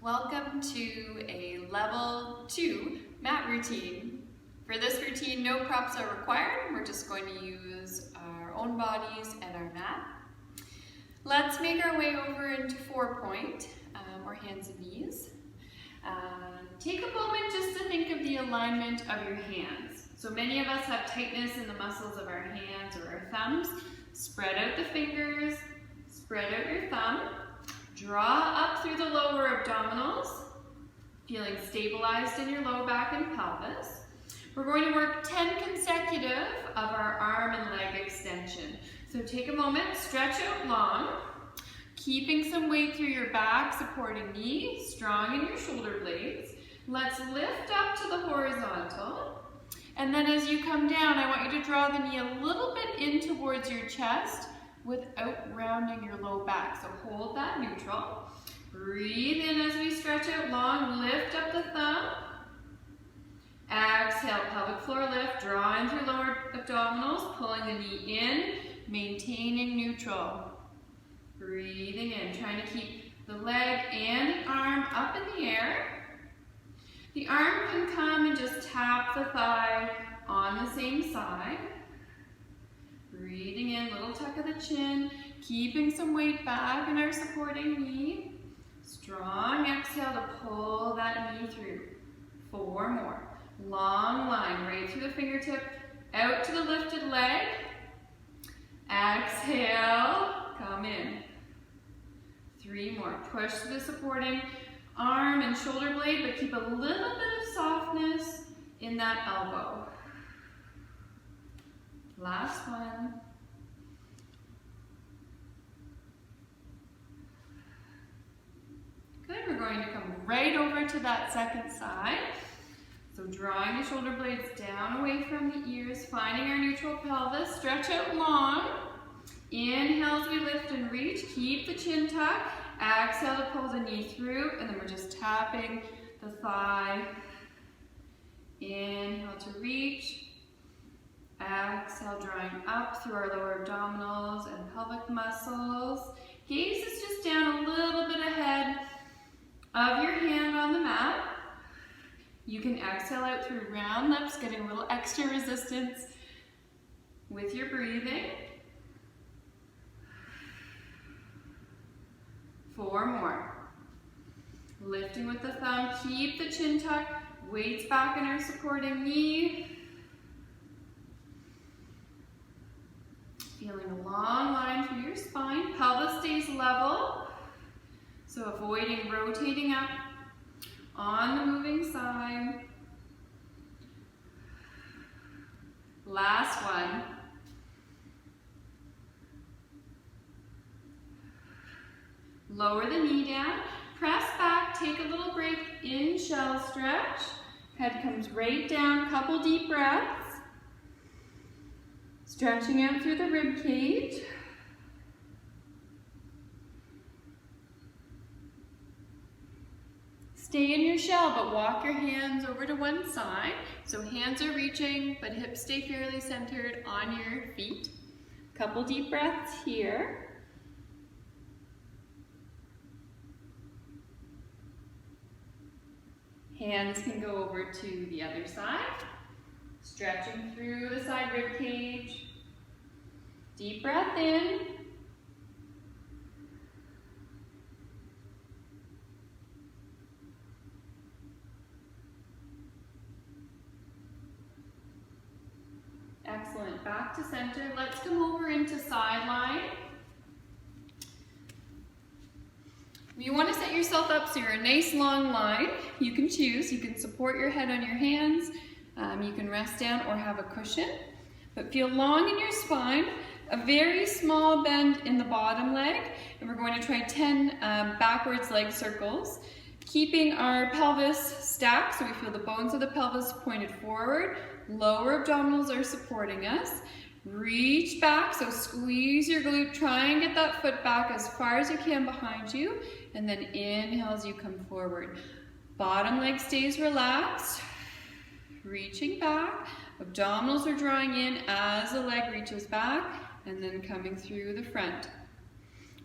Welcome to a level 2 mat routine. For this routine, no props are required. We're just going to use our own bodies and our mat. Let's make our way over into 4-point, or hands and knees. Take a moment just to think of the alignment of your hands. So many of us have tightness in the muscles of our hands or our thumbs. Spread out the fingers, spread out your thumb. Draw up through the lower abdominals, feeling stabilized in your low back and pelvis. We're going to work 10 consecutive of our arm and leg extension. So take a moment, stretch out long, keeping some weight through your back, supporting knee, strong in your shoulder blades. Let's lift up to the horizontal. And then as you come down, I want you to draw the knee a little bit in towards your chest without rounding your low back. So hold that neutral. Breathe in as we stretch out long. Lift up the thumb. Exhale, pelvic floor lift. Draw in through lower abdominals, pulling the knee in, maintaining neutral. Breathing in, trying to keep the leg and the arm up in the air. The arm can come and just tap the thigh on the same side. Breathing in, little tuck of the chin, keeping some weight back in our supporting knee. Strong exhale to pull that knee through. 4 more. Long line right through the fingertip, out to the lifted leg. Exhale, come in. 3 more. Push the supporting arm and shoulder blade, but keep a little bit of softness in that elbow. Last one. Good, we're going to come right over to that second side. So drawing the shoulder blades down away from the ears, finding our neutral pelvis, stretch out long. Inhale as we lift and reach, keep the chin tucked. Exhale to pull the knee through, and then we're just tapping the thigh. Inhale to reach. Exhale, drawing up through our lower abdominals and pelvic muscles. Gaze is just down a little bit ahead of your hand on the mat. You can exhale out through round lips, getting a little extra resistance with your breathing. 4 more. Lifting with the thumb, keep the chin tucked, weights back in our supporting knee. Feeling a long line through your spine. Pelvis stays level. So avoiding rotating up on the moving side. Last one. Lower the knee down. Press back. Take a little break in shell stretch. Head comes right down. Couple deep breaths. Stretching out through the rib cage. Stay in your shell, but walk your hands over to one side. So hands are reaching, but hips stay fairly centered on your feet. Couple deep breaths here. Hands can go over to the other side. Stretching through the side rib cage. Deep breath in. Excellent. Back to center. Let's come over into sideline. You want to set yourself up so you're a nice long line. You can choose. You can support your head on your hands. You can rest down or have a cushion. But feel long in your spine. A very small bend in the bottom leg. And we're going to try 10 backwards leg circles. Keeping our pelvis stacked so we feel the bones of the pelvis pointed forward. Lower abdominals are supporting us. Reach back, so squeeze your glute. Try and get that foot back as far as you can behind you. And then inhale as you come forward. Bottom leg stays relaxed. Reaching back. Abdominals are drawing in as the leg reaches back. And then coming through the front.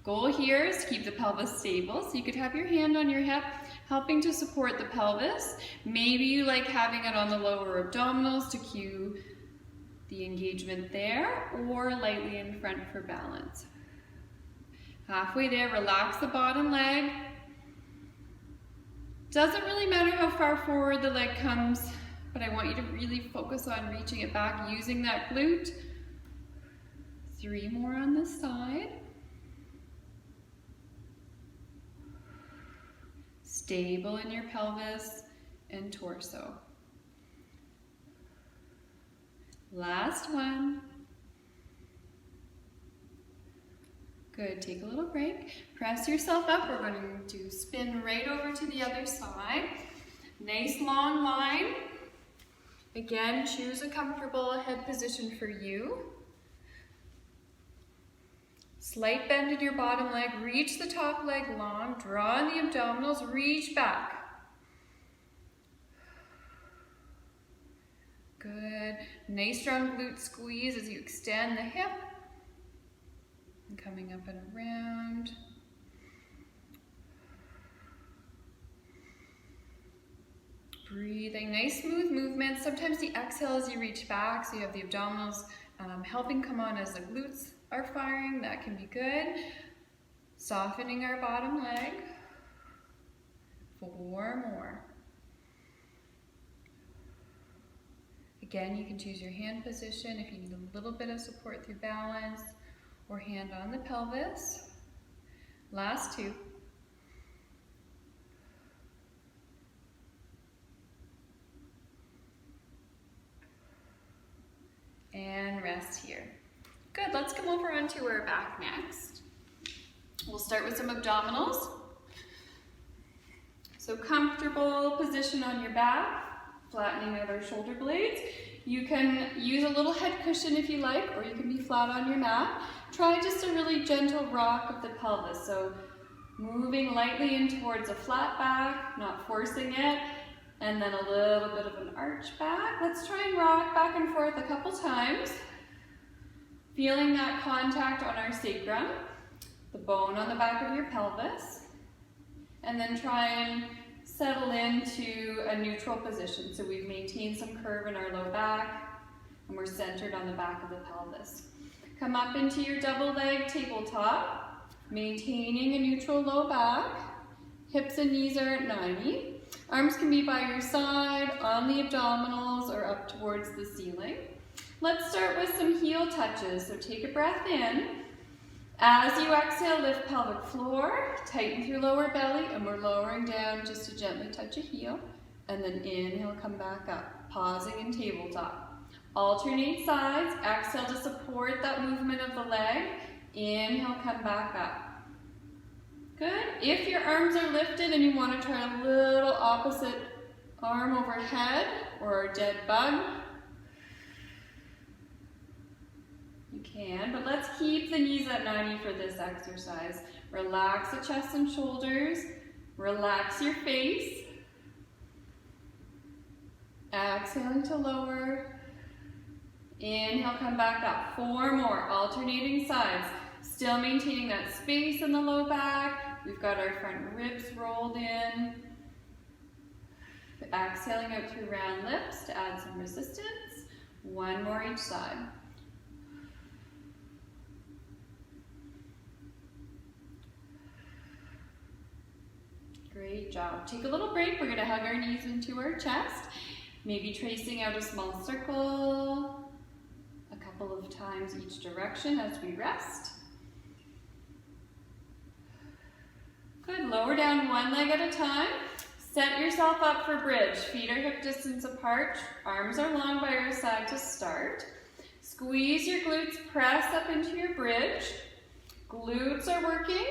Goal here is to keep the pelvis stable, so you could have your hand on your hip, helping to support the pelvis. Maybe you like having it on the lower abdominals to cue the engagement there, or lightly in front for balance. Halfway there, relax the bottom leg. Doesn't really matter how far forward the leg comes, but I want you to really focus on reaching it back, using that glute. 3 more on this side. Stable in your pelvis and torso. Last one. Good, take a little break. Press yourself up. We're going to spin right over to the other side. Nice long line. Again, choose a comfortable head position for you. Slight bend in your bottom leg. Reach the top leg long. Draw in the abdominals. Reach back. Good. Nice strong glute squeeze as you extend the hip. And coming up and around. Breathing. Nice smooth movement. Sometimes the exhale as you reach back, so you have the abdominals helping come on as the glutes are firing. That can be good. Softening our bottom leg. 4 more. Again, you can choose your hand position if you need a little bit of support through balance, or hand on the pelvis. Last 2. And rest here. Good, let's come over onto our back next. We'll start with some abdominals. So comfortable position on your back, flattening out our shoulder blades. You can use a little head cushion if you like, or you can be flat on your mat. Try just a really gentle rock of the pelvis. So moving lightly in towards a flat back, not forcing it, and then a little bit of an arch back. Let's try and rock back and forth a couple times. Feeling that contact on our sacrum, the bone on the back of your pelvis, and then try and settle into a neutral position. So we've maintained some curve in our low back, and we're centered on the back of the pelvis. Come up into your double leg tabletop, maintaining a neutral low back. Hips and knees are at 90. Arms can be by your side, on the abdominals, or up towards the ceiling. Let's start with some heel touches. So take a breath in. As you exhale, lift pelvic floor, tighten through lower belly, and we're lowering down just to gently touch a heel. And then inhale, come back up, pausing in tabletop. Alternate sides, exhale to support that movement of the leg. Inhale, come back up. Good. If your arms are lifted and you want to try a little opposite arm overhead or a dead bug, you can, but let's keep the knees at 90 for this exercise. Relax the chest and shoulders. Relax your face. Exhaling to lower. Inhale, come back up. 4 more, alternating sides. Still maintaining that space in the low back. We've got our front ribs rolled in. Exhaling out through round lips to add some resistance. 1 more each side. Great job. Take a little break. We're going to hug our knees into our chest. Maybe tracing out a small circle a couple of times each direction as we rest. Good. Lower down 1 leg at a time. Set yourself up for bridge. Feet are hip distance apart. Arms are long by your side to start. Squeeze your glutes. Press up into your bridge. Glutes are working.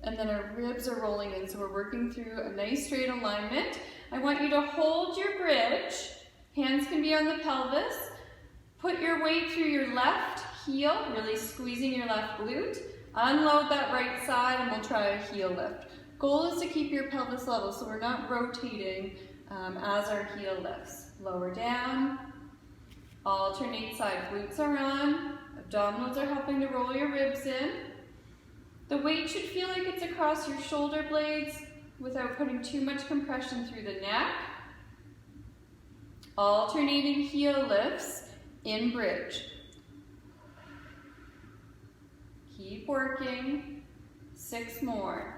And then our ribs are rolling in, so we're working through a nice straight alignment. I want you to hold your bridge. Hands can be on the pelvis. Put your weight through your left heel, really squeezing your left glute. Unload that right side and we'll try a heel lift. Goal is to keep your pelvis level, so we're not rotating as our heel lifts. Lower down, alternate side. Glutes are on, abdominals are helping to roll your ribs in. The weight should feel like it's across your shoulder blades without putting too much compression through the neck. Alternating heel lifts in bridge. Keep working. 6 more.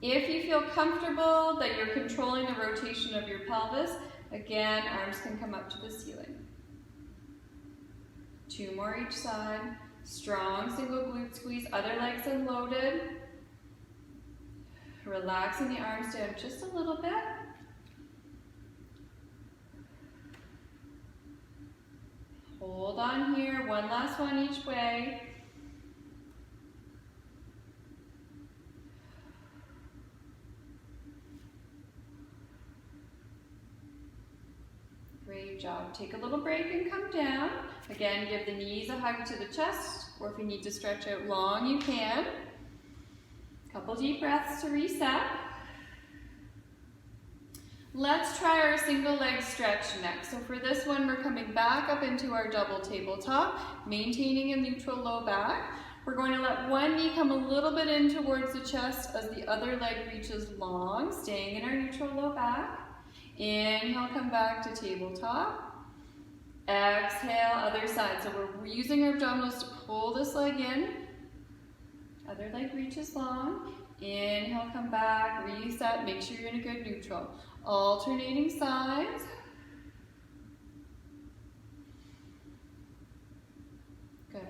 If you feel comfortable that you're controlling the rotation of your pelvis, again, arms can come up to the ceiling. 2 more each side. Strong single glute squeeze, other legs unloaded. Relaxing the arms down just a little bit. Hold on here, one last one each way. Great job. Take a little break and come down. Again, give the knees a hug to the chest, or if you need to stretch out long, you can. Couple deep breaths to reset. Let's try our single leg stretch next. So for this one, we're coming back up into our double tabletop, maintaining a neutral low back. We're going to let one knee come a little bit in towards the chest as the other leg reaches long, staying in our neutral low back. Inhale, come back to tabletop. Exhale, other side. So we're using our abdominals to pull this leg in. Other leg reaches long. Inhale, come back, reset, make sure you're in a good neutral. Alternating sides. Good.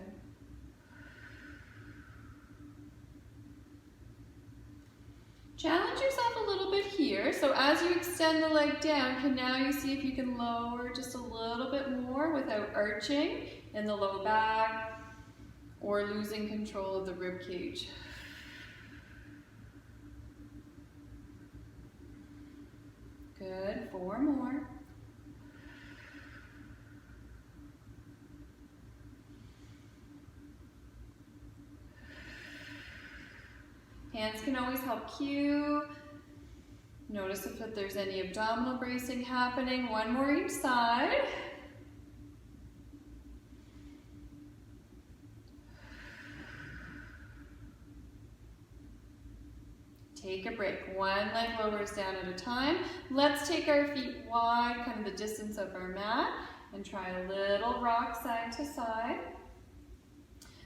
Challenge yourself a little bit here. So as you extend the leg down, now you see if you can lower just a little bit more without arching in the low back or losing control of the rib cage. Good, 4 more. Hands can always help cue. Notice if there's any abdominal bracing happening. 1 more each side. Take a break. 1 leg lowers down at a time. Let's take our feet wide, kind of the distance of our mat, and try a little rock side to side.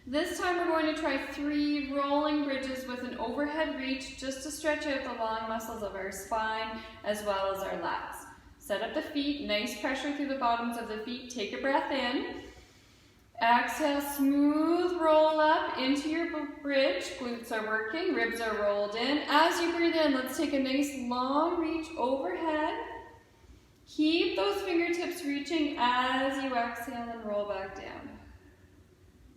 This time we're going to try 3 rolling bridges with an overhead reach just to stretch out the long muscles of our spine as well as our lats. Set up the feet, nice pressure through the bottoms of the feet. Take a breath in. Exhale, smooth roll up into your bridge. Glutes are working, ribs are rolled in. As you breathe in, let's take a nice long reach overhead. Keep those fingertips reaching as you exhale and roll back down.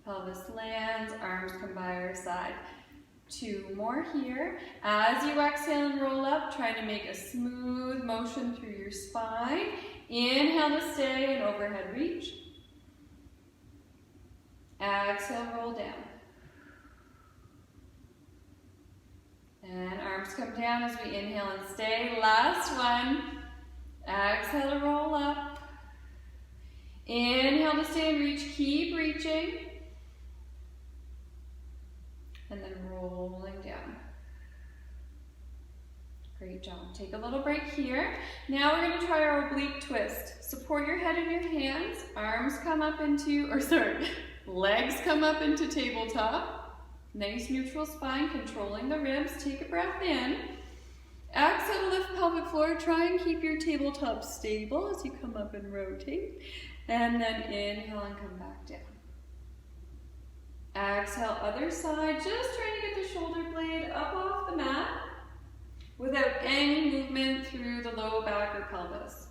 Pelvis lands, arms come by our side. 2 more here. As you exhale and roll up, try to make a smooth motion through your spine. Inhale to stay and overhead reach. Exhale, roll down. And arms come down as we inhale and stay. Last one. Exhale to roll up. Inhale to stay and reach. Keep reaching. And then rolling down. Great job. Take a little break here. Now we're going to try our oblique twist. Support your head in your hands. Arms come up into, legs come up into tabletop. Nice neutral spine, controlling the ribs. Take a breath in. Exhale, lift pelvic floor. Try and keep your tabletop stable as you come up and rotate. And then inhale and come back down. Exhale, other side. Just trying to get the shoulder blade up off the mat without any movement through the low back or pelvis.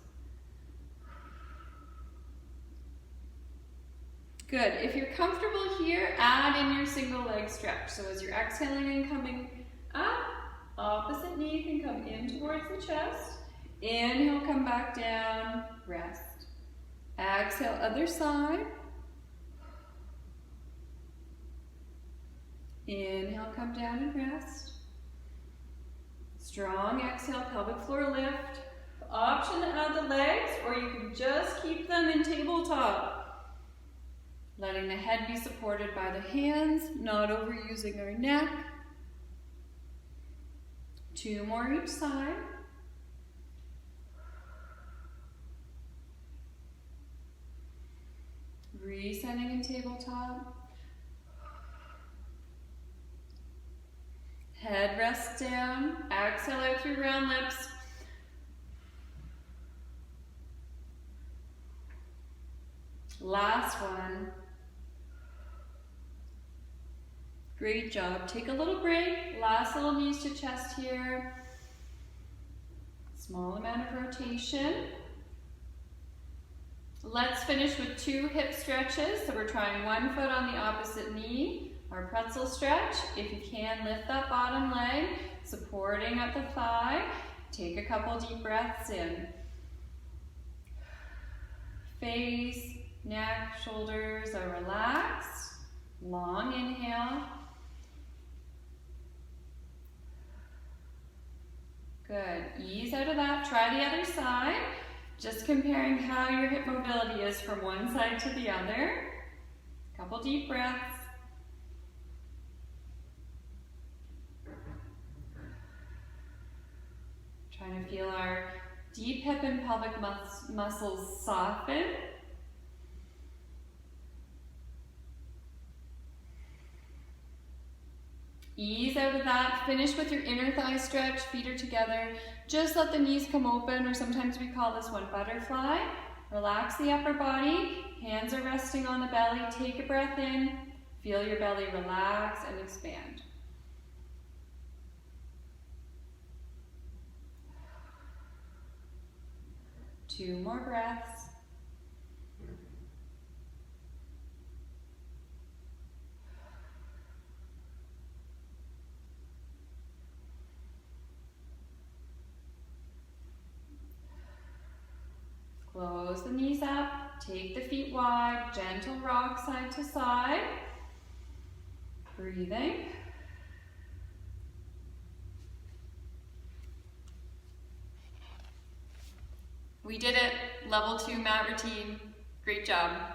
Good. If you're comfortable here, add in your single leg stretch. So as you're exhaling and coming up, opposite knee can come in towards the chest. Inhale, come back down, rest. Exhale, other side. Inhale, come down and rest. Strong exhale, pelvic floor lift. Option to add the legs, or you can just keep them in tabletop. Letting the head be supported by the hands, not overusing our neck. 2 more each side. Resetting in tabletop. Head rests down. Exhale out through round lips. Last one. Great job. Take a little break. Last little knees to chest here. Small amount of rotation. Let's finish with 2 hip stretches. So we're trying one foot on the opposite knee, our pretzel stretch. If you can, lift that bottom leg, supporting up the thigh. Take a couple deep breaths in. Face, neck, shoulders are relaxed. Long inhale. Good. Ease out of that. Try the other side. Just comparing how your hip mobility is from one side to the other. Couple deep breaths. Trying to feel our deep hip and pelvic muscles soften. Ease out of that. Finish with your inner thigh stretch. Feet are together. Just let the knees come open, or sometimes we call this one butterfly. Relax the upper body. Hands are resting on the belly. Take a breath in. Feel your belly relax and expand. Two more breaths. Close the knees up, take the feet wide, gentle rock side to side. Breathing. We did it, level 2 mat routine. Great job.